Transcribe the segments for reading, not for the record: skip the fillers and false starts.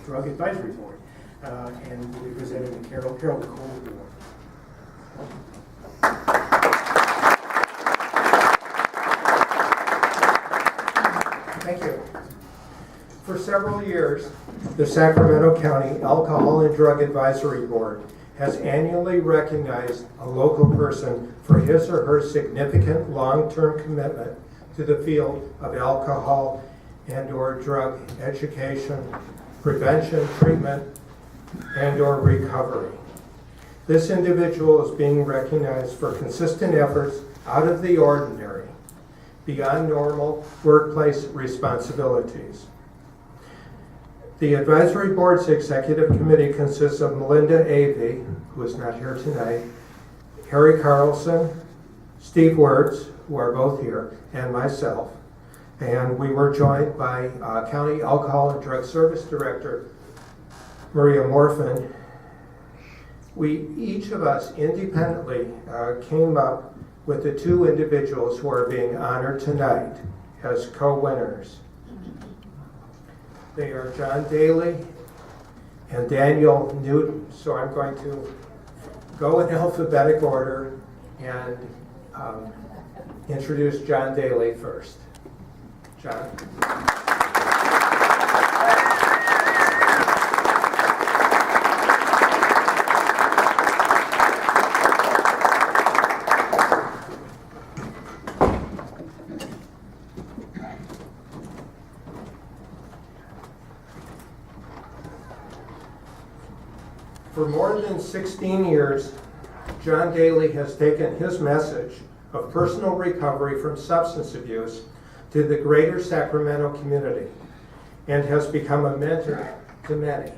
Drug Advisory Board. And we'll be presenting the Carol Cole Award. Thank you. For several years, the Sacramento County Alcohol and Drug Advisory Board has annually recognized a local person for his or her significant long-term commitment to the field of alcohol and or drug education, prevention, treatment, and or recovery. This individual is being recognized for consistent efforts out of the ordinary, beyond normal workplace responsibilities. The advisory board's executive committee consists of Melinda Avey, who is not here tonight, Harry Carlson, Steve Wertz, who are both here, and myself. And we were joined by County Alcohol and Drug Service Director Maria Morfin. Each of us independently came up with the two individuals who are being honored tonight as co-winners. They are John Daly and Daniel Newton. So I'm going to go in alphabetic order and introduce John Daly first. John. For more than 16 years, John Daly has taken his message of personal recovery from substance abuse to the greater Sacramento community and has become a mentor to many.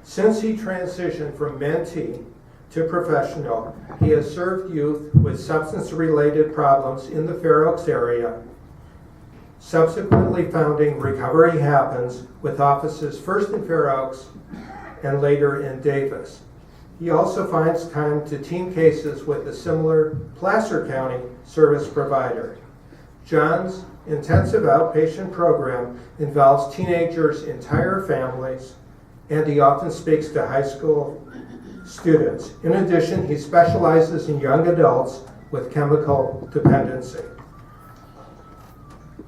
Since he transitioned from mentee to professional, he has served youth with substance-related problems in the Fair Oaks area, subsequently founding Recovery Happens with offices first in Fair Oaks and later in Davis. He also finds time to team cases with a similar Placer County service provider. John's intensive outpatient program involves teenagers' entire families, and he often speaks to high school students. In addition, he specializes in young adults with chemical dependency.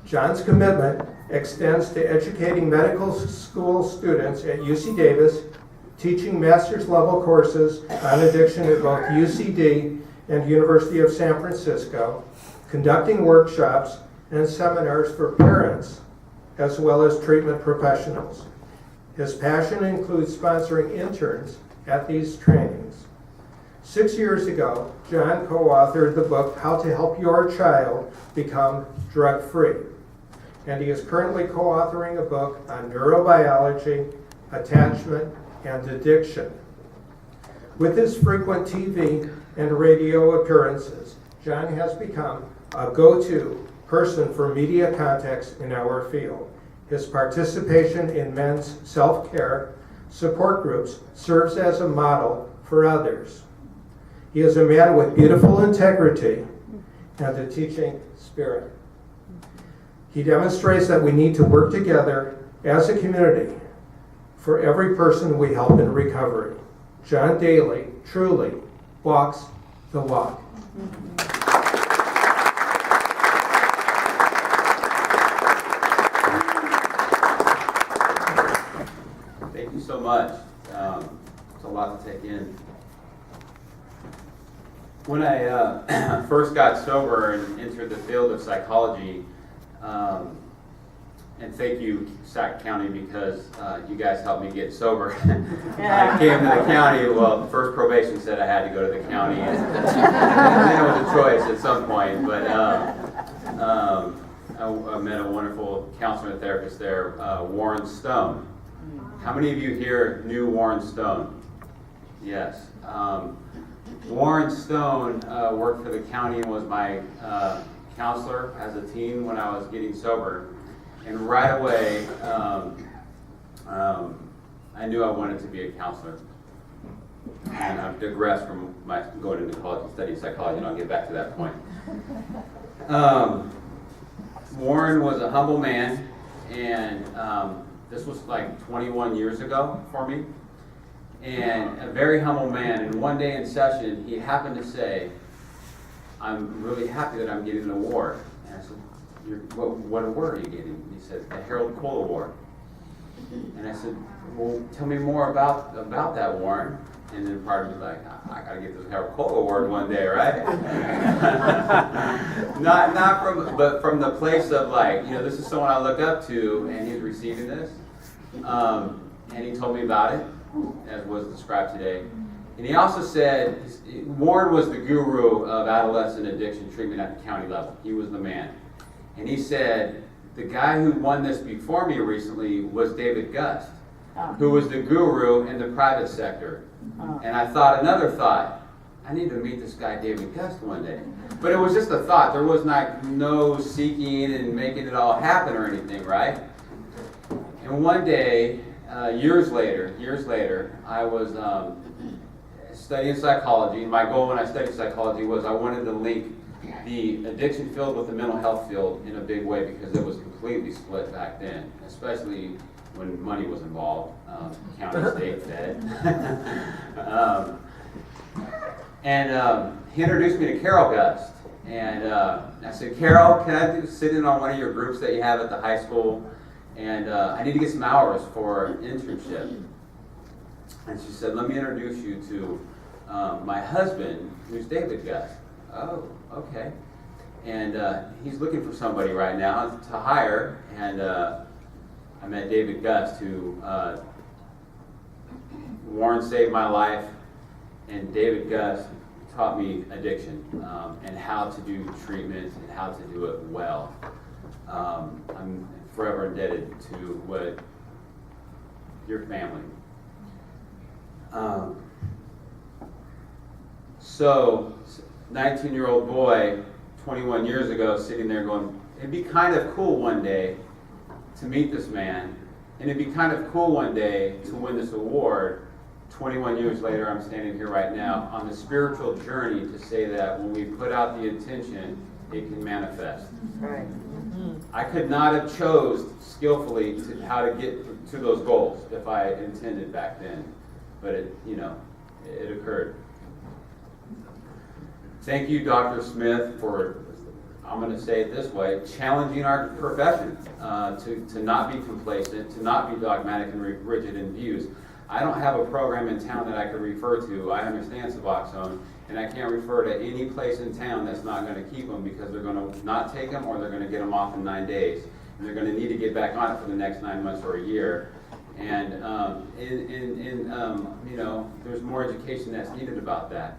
John's commitment extends to educating medical school students at UC Davis, teaching master's level courses on addiction at both UCD and University of San Francisco, conducting workshops and seminars for parents as well as treatment professionals. His passion includes sponsoring interns at these trainings. 6 years ago, John co-authored the book, How to Help Your Child Become Drug-Free. And he is currently co-authoring a book on neurobiology, attachment, and addiction. With his frequent TV and radio appearances, John has become a go-to person for media contacts in our field. His participation in men's self-care support groups serves as a model for others. He is a man with beautiful integrity and a teaching spirit. He demonstrates that we need to work together as a community for every person we help in recovery. John Daly truly walks the walk. Thank you so much. It's a lot to take in. When I first got sober and entered the field of psychology, and thank you, Sac County, because you guys helped me get sober. I came to the county, well, first probation said I had to go to the county, and then it was a choice at some point, but I met a wonderful counselor and therapist there, Warren Stone. How many of you here knew Warren Stone? Yes. Warren Stone worked for the county and was my counselor as a teen when I was getting sober. And right away, I knew I wanted to be a counselor. And I've digressed from my going into college and studying psychology, and I'll get back to that point. Warren was a humble man, and this was like 21 years ago for me, and a very humble man. And one day in session, he happened to say, "I'm really happy that I'm getting an award." And I said, what award are you getting? And he said, the Harold Cole Award. And I said, well, tell me more about that, Warren. And then part of me like, I gotta get this Harold Cole Award one day, right? but from the place of like, this is someone I look up to, and he's receiving this. And he told me about it, as was described today. And he also said, Warren was the guru of adolescent addiction treatment at the county level. He was the man. And he said, the guy who won this before me recently was David Gust, who was the guru in the private sector. And I thought another thought, I need to meet this guy David Gust one day. But it was just a thought. There was no seeking and making it all happen or anything, right? And one day, years later, I was studying psychology. My goal when I studied psychology was I wanted to link the addiction field with the mental health field in a big way, because it was completely split back then, especially when money was involved, county, state, fed. He introduced me to Carol Gust. And I said, Carol, can I sit in on one of your groups that you have at the high school? And I need to get some hours for an internship. And she said, let me introduce you to my husband, who's David Gust. Oh, okay. And he's looking for somebody right now to hire. And I met David Gust, who Warren saved my life. And David Gust taught me addiction and how to do treatment and how to do it well. I'm forever indebted to what your family. So, 19-year-old boy, 21 years ago, sitting there going, it'd be kind of cool one day to meet this man, and it'd be kind of cool one day to win this award. 21 years later, I'm standing here right now on the spiritual journey to say that when we put out the intention, it can manifest. Right. I could not have chose skillfully how to get to those goals if I intended back then, but it occurred. Thank you, Dr. Smith, for, I'm going to say it this way, challenging our profession to not be complacent, to not be dogmatic and rigid in views. I don't have a program in town that I could refer to. I understand Suboxone, and I can't refer to any place in town that's not going to keep them, because they're going to not take them or they're going to get them off in 9 days. And they're going to need to get back on it for the next 9 months or a year. And there's more education that's needed about that.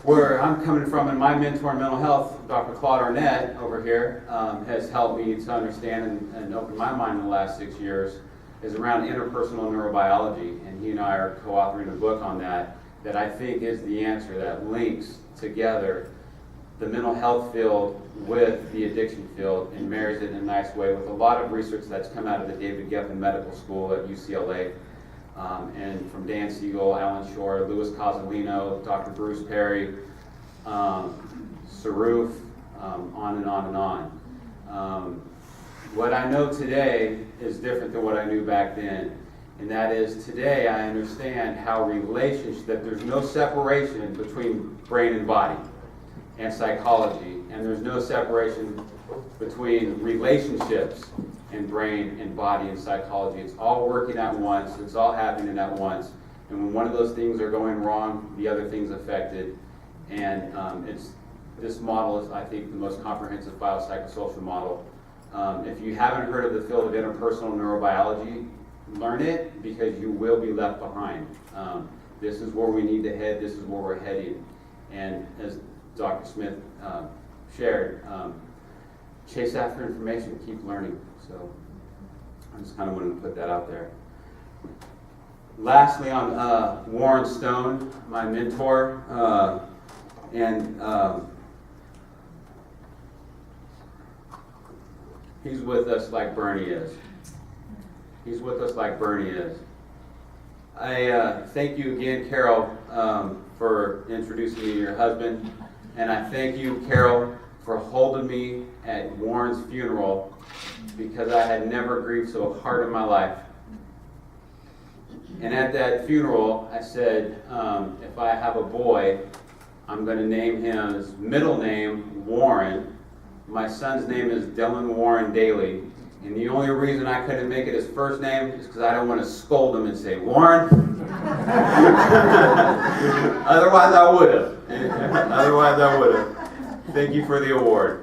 Where I'm coming from, and my mentor in mental health, Dr. Claude Arnett over here, has helped me to understand and open my mind in the last 6 years, is around interpersonal neurobiology. And he and I are co-authoring a book on that I think is the answer, that links together the mental health field with the addiction field and marries it in a nice way with a lot of research that's come out of the David Geffen Medical School at UCLA. And from Dan Siegel, Alan Shore, Louis Cozolino, Dr. Bruce Perry, Saruf, on and on and on. What I know today is different than what I knew back then. And that is, today I understand how that there's no separation between brain and body and psychology. And there's no separation between relationships and brain and body and psychology. It's all working at once. It's all happening at once. And when one of those things are going wrong, the other thing's affected. And this model is, I think, the most comprehensive biopsychosocial model. If you haven't heard of the field of interpersonal neurobiology, learn it, because you will be left behind. This is where we need to head. This is where we're heading. And as Dr. Smith shared, chase after information, keep learning. So I just kind of wanted to put that out there. Lastly, on Warren Stone, my mentor, he's with us like Bernie is. He's with us like Bernie is. I thank you again, Carol, for introducing me to your husband. And I thank you, Carol, for holding me at Warren's funeral because I had never grieved so hard in my life. And at that funeral, I said, if I have a boy, I'm going to name his middle name Warren. My son's name is Dylan Warren Daly. And the only reason I couldn't make it his first name is because I don't want to scold him and say, Warren. Otherwise I would have. Thank you for the award.